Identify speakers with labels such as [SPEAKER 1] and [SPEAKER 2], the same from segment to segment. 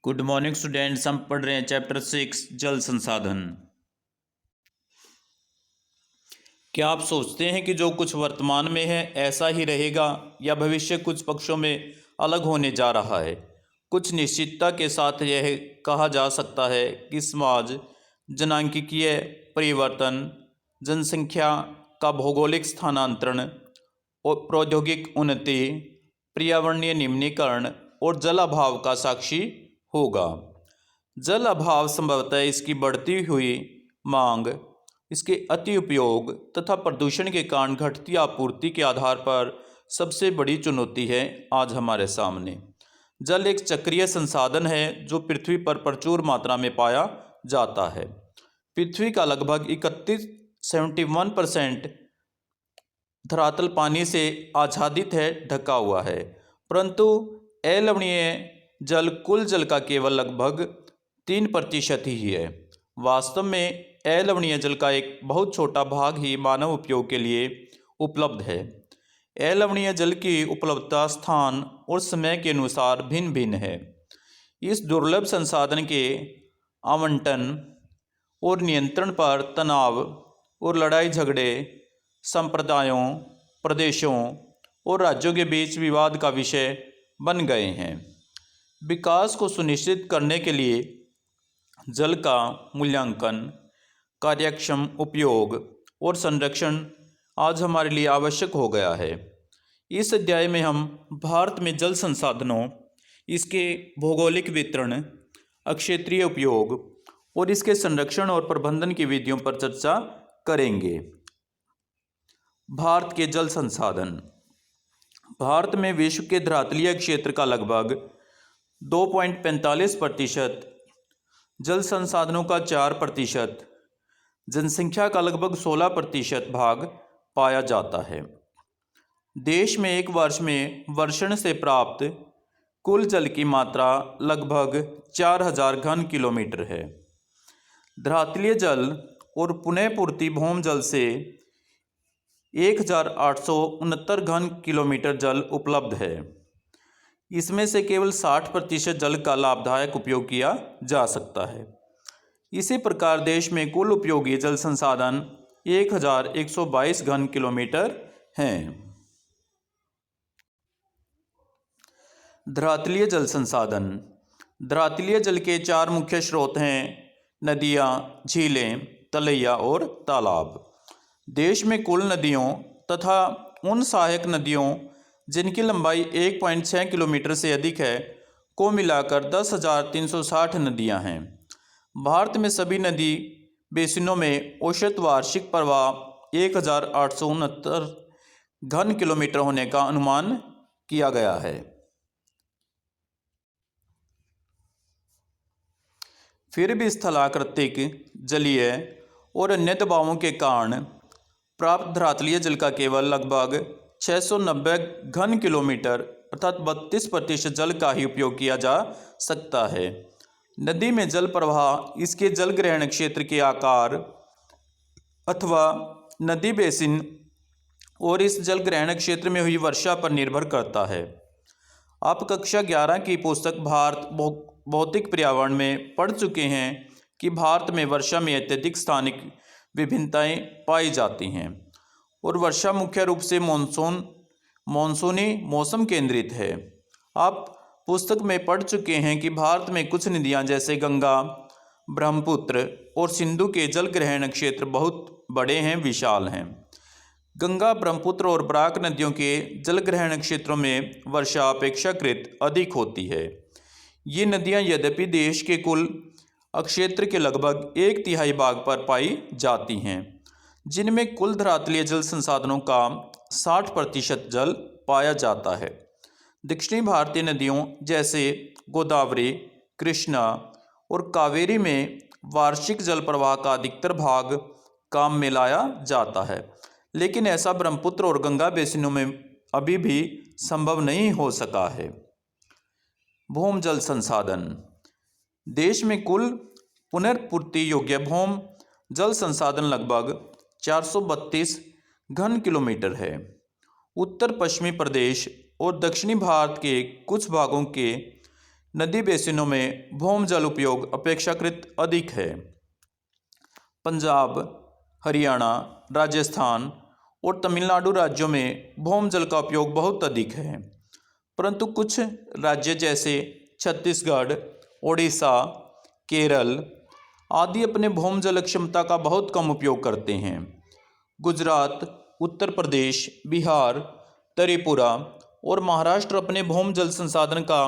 [SPEAKER 1] Good morning students. हम पढ़ रहे हैं चैप्टर 6 जल संसाधन। क्या आप सोचते हैं कि जो कुछ वर्तमान में है ऐसा ही रहेगा या भविष्य कुछ पक्षों में अलग होने जा रहा है? कुछ निश्चितता के साथ यह कहा जा सकता है कि समाज जनांकीय परिवर्तन, जनसंख्या का भौगोलिक स्थानांतरण और प्रौद्योगिक उन्नति, पर्यावरणीय निम्नीकरण और जल अभाव का साक्षी होगा। जल अभाव संभवतः इसकी बढ़ती हुई मांग, इसके अति उपयोग तथा प्रदूषण के कारण घटती आपूर्ति के आधार पर सबसे बड़ी चुनौती है आज हमारे सामने। जल एक चक्रीय संसाधन है जो पृथ्वी पर प्रचुर मात्रा में पाया जाता है। पृथ्वी का लगभग 71% धरातल पानी से आच्छादित है, ढका हुआ है, परंतु अलवणीय जल कुल जल का केवल लगभग 3% ही है। वास्तव में अलवणीय जल का एक बहुत छोटा भाग ही मानव उपयोग के लिए उपलब्ध है। अलवणीय जल की उपलब्धता स्थान और समय के अनुसार भिन्न भिन्न है। इस दुर्लभ संसाधन के आवंटन और नियंत्रण पर तनाव और लड़ाई झगड़े संप्रदायों, प्रदेशों और राज्यों के बीच विवाद का विषय बन गए हैं। विकास को सुनिश्चित करने के लिए जल का मूल्यांकन, कार्यक्षम उपयोग और संरक्षण आज हमारे लिए आवश्यक हो गया है। इस अध्याय में हम भारत में जल संसाधनों, इसके भौगोलिक वितरण, अक्षेत्रीय उपयोग और इसके संरक्षण और प्रबंधन की विधियों पर चर्चा करेंगे। भारत के जल संसाधन। भारत में विश्व के धरातलीय क्षेत्र का लगभग 2.45%, जल संसाधनों का 4%, जनसंख्या का लगभग 16% भाग पाया जाता है। देश में एक वर्ष में वर्षण से प्राप्त कुल जल की मात्रा लगभग 4000 घन किलोमीटर है। धरातलीय जल और पुनः पूर्ति भौम जल से 1869 घन किलोमीटर जल उपलब्ध है। इसमें से केवल 60% जल का लाभदायक उपयोग किया जा सकता है। इसी प्रकार देश में कुल उपयोगी जल संसाधन 1122 घन किलोमीटर हैं। धरातलीय जल संसाधन। धरातलीय जल के 4 मुख्य स्रोत हैं: नदियाँ, झीलें, तलैया और तालाब। देश में कुल नदियों तथा उन सहायक नदियों जिनकी लंबाई 1.6 किलोमीटर से अधिक है को मिलाकर 10,360 नदियां हैं। भारत में सभी नदी बेसिनों में औसत वार्षिक प्रवाह 1869 घन किलोमीटर होने का अनुमान किया गया है। फिर भी स्थलाकृतिक, जलीय और अन्य दबावों के कारण प्राप्त धरातलीय जल का केवल लगभग 690 घन किलोमीटर अर्थात 32% जल का ही उपयोग किया जा सकता है। नदी में जल प्रवाह इसके जल ग्रहण क्षेत्र के आकार अथवा नदी बेसिन और इस जल ग्रहण क्षेत्र में हुई वर्षा पर निर्भर करता है। आप कक्षा 11 की पुस्तक भारत भौतिक पर्यावरण में पढ़ चुके हैं कि भारत में वर्षा में अत्यधिक स्थानिक विभिन्नताएं पाई जाती हैं और वर्षा मुख्य रूप से मानसूनी मौसम केंद्रित है। आप पुस्तक में पढ़ चुके हैं कि भारत में कुछ नदियां जैसे गंगा, ब्रह्मपुत्र और सिंधु के जल ग्रहण क्षेत्र बहुत बड़े हैं, विशाल हैं। गंगा, ब्रह्मपुत्र और बराक नदियों के जल ग्रहण क्षेत्रों में वर्षा अपेक्षाकृत अधिक होती है। ये नदियां यद्यपि देश के कुल क्षेत्र के लगभग 1/3 भाग पर पाई जाती हैं, जिनमें कुल धरातलीय जल संसाधनों का 60% जल पाया जाता है। दक्षिणी भारतीय नदियों जैसे गोदावरी, कृष्णा और कावेरी में वार्षिक जल प्रवाह का अधिकतर भाग काम में लाया जाता है, लेकिन ऐसा ब्रह्मपुत्र और गंगा बेसिनों में अभी भी संभव नहीं हो सका है। भौम जल संसाधन। देश में कुल पुनर्पूर्ति योग्य भौम जल संसाधन लगभग 432 घन किलोमीटर है। उत्तर पश्चिमी प्रदेश और दक्षिणी भारत के कुछ भागों के नदी बेसिनों में भूमजल उपयोग अपेक्षाकृत अधिक है। पंजाब, हरियाणा, राजस्थान और तमिलनाडु राज्यों में भूमजल का उपयोग बहुत अधिक है, परंतु कुछ राज्य जैसे छत्तीसगढ़, ओडिशा, केरल आदि अपने भूमजल क्षमता का बहुत कम उपयोग करते हैं। गुजरात, उत्तर प्रदेश, बिहार, त्रिपुरा और महाराष्ट्र अपने भूमजल संसाधन का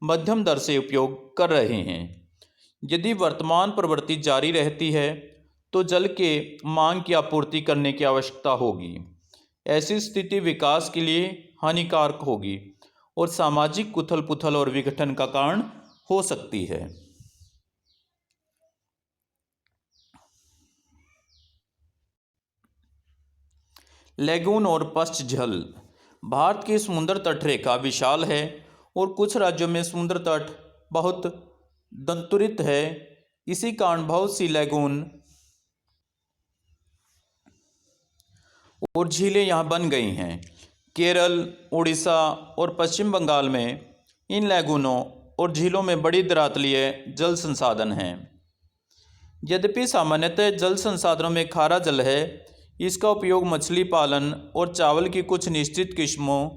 [SPEAKER 1] मध्यम दर से उपयोग कर रहे हैं। यदि वर्तमान प्रवृत्ति जारी रहती है तो जल के मांग की आपूर्ति करने की आवश्यकता होगी। ऐसी स्थिति विकास के लिए हानिकारक होगी और सामाजिक उथल पुथल और विघटन का कारण हो सकती है। लैगून और पश्च जल। भारत की समुद्र तट रेखा विशाल है और कुछ राज्यों में समुद्र तट बहुत दंतुरित है। इसी कारण बहुत सी लैगून और झीलें यहाँ बन गई हैं। केरल, उड़ीसा और पश्चिम बंगाल में इन लैगूनों और झीलों में बड़ी दरातलीय जल संसाधन हैं। यद्यपि सामान्यतः जल संसाधनों में खारा जल है, इसका उपयोग मछली पालन और चावल की कुछ निश्चित किस्मों,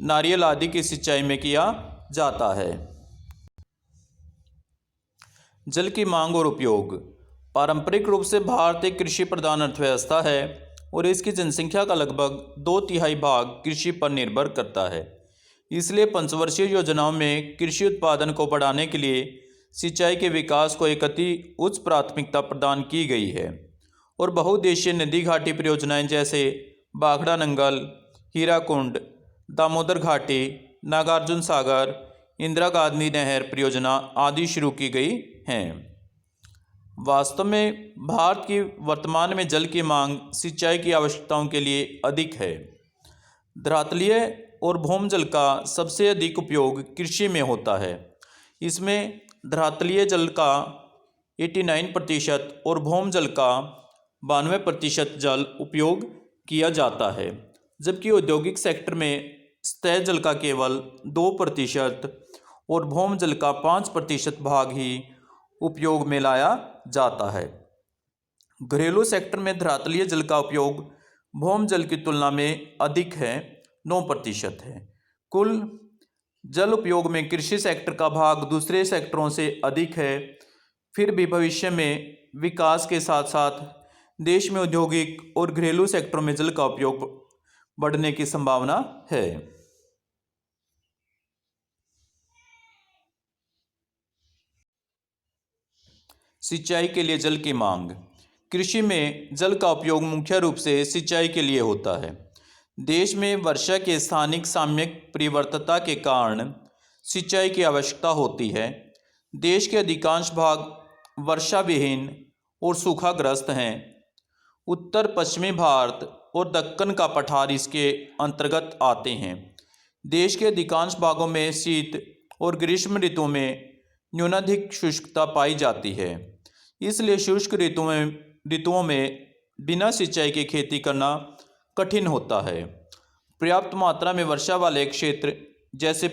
[SPEAKER 1] नारियल आदि की सिंचाई में किया जाता है। जल की मांग और उपयोग। पारंपरिक रूप से भारत एक कृषि प्रधान अर्थव्यवस्था है और इसकी जनसंख्या का लगभग 2/3 भाग कृषि पर निर्भर करता है। इसलिए पंचवर्षीय योजनाओं में कृषि उत्पादन को बढ़ाने के लिए सिंचाई के विकास को एक अति उच्च प्राथमिकता प्रदान की गई है और बहुउद्देशीय नदी घाटी परियोजनाएं जैसे बाखड़ा नंगल, हीराकुंड, दामोदर घाटी, नागार्जुन सागर, इंदिरा गांधी नहर परियोजना आदि शुरू की गई हैं। वास्तव में भारत की वर्तमान में जल की मांग सिंचाई की आवश्यकताओं के लिए अधिक है। धरातलीय और भूमजल का सबसे अधिक उपयोग कृषि में होता है। इसमें धरातलीय जल का 89% और भूमजल का 92% जल उपयोग किया जाता है, जबकि औद्योगिक सेक्टर में सतह जल का केवल 2% और भूमजल का 5% भाग ही उपयोग में लाया जाता है। घरेलू सेक्टर में धरातलीय जल का उपयोग भूमजल की तुलना में अधिक है, 9% है। कुल जल उपयोग में कृषि सेक्टर का भाग दूसरे सेक्टरों से अधिक है। फिर भी भविष्य में विकास के साथ साथ देश में औद्योगिक और घरेलू सेक्टरों में जल का उपयोग बढ़ने की संभावना है। सिंचाई के लिए जल की मांग। कृषि में जल का उपयोग मुख्य रूप से सिंचाई के लिए होता है। देश में वर्षा के स्थानिक सामयिक परिवर्तनता के कारण सिंचाई की आवश्यकता होती है। देश के अधिकांश भाग वर्षा विहीन और सूखाग्रस्त हैं। उत्तर पश्चिमी भारत और दक्कन का पठार इसके अंतर्गत आते हैं। देश के अधिकांश भागों में शीत और ग्रीष्म ऋतुओं में न्यूनाधिक शुष्कता पाई जाती है। इसलिए शुष्क ऋतुओं में बिना सिंचाई की खेती करना कठिन होता है। पर्याप्त मात्रा में वर्षा वाले क्षेत्र जैसे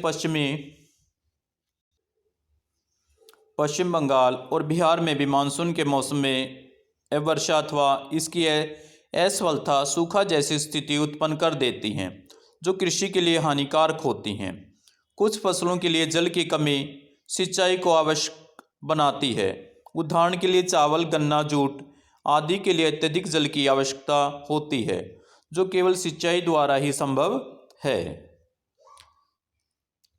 [SPEAKER 1] पश्चिम बंगाल और बिहार में भी मानसून के मौसम में वर्षा अथवा इसकी असफलता सूखा जैसी स्थिति उत्पन्न कर देती हैं, जो कृषि के लिए हानिकारक होती हैं। कुछ फसलों के लिए जल की कमी सिंचाई को आवश्यक बनाती है। उदाहरण के लिए चावल, गन्ना, जूट आदि के लिए अत्यधिक जल की आवश्यकता होती है, जो केवल सिंचाई द्वारा ही संभव है।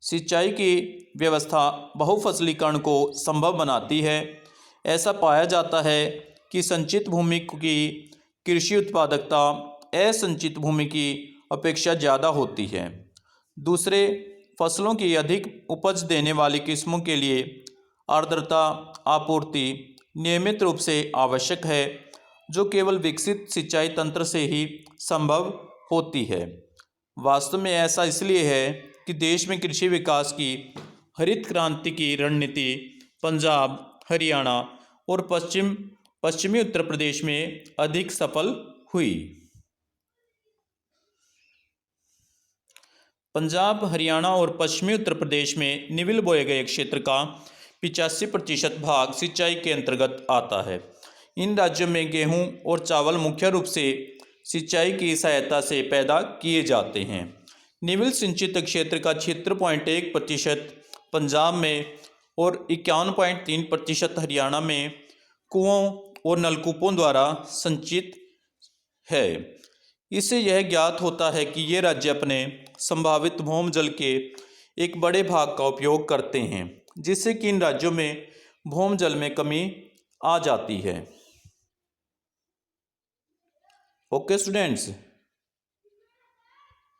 [SPEAKER 1] सिंचाई की व्यवस्था बहुफसलीकरण को संभव बनाती है। ऐसा पाया जाता है कि संचित भूमि की कृषि उत्पादकता असंचित भूमि की अपेक्षा ज़्यादा होती है। दूसरे फसलों की अधिक उपज देने वाली किस्मों के लिए आर्द्रता आपूर्ति नियमित रूप से आवश्यक है, जो केवल विकसित सिंचाई तंत्र से ही संभव होती है। वास्तव में ऐसा इसलिए है कि देश में कृषि विकास की हरित क्रांति की रणनीति पंजाब, हरियाणा और पश्चिमी उत्तर प्रदेश में अधिक सफल हुई। पंजाब, हरियाणा और पश्चिमी उत्तर प्रदेश में निविल बोए गए क्षेत्र का 85% भाग सिंचाई के अंतर्गत आता है। इन राज्यों में गेहूं और चावल मुख्य रूप से सिंचाई की सहायता से पैदा किए जाते हैं। निविल सिंचित क्षेत्र का 76.1% पंजाब में और 51.3% हरियाणा में कुओं और नलकूपों द्वारा संचित है। इससे यह ज्ञात होता है कि ये राज्य अपने संभावित भौमजल के एक बड़े भाग का उपयोग करते हैं, जिससे कि इन राज्यों में भौमजल में कमी आ जाती है। Okay students.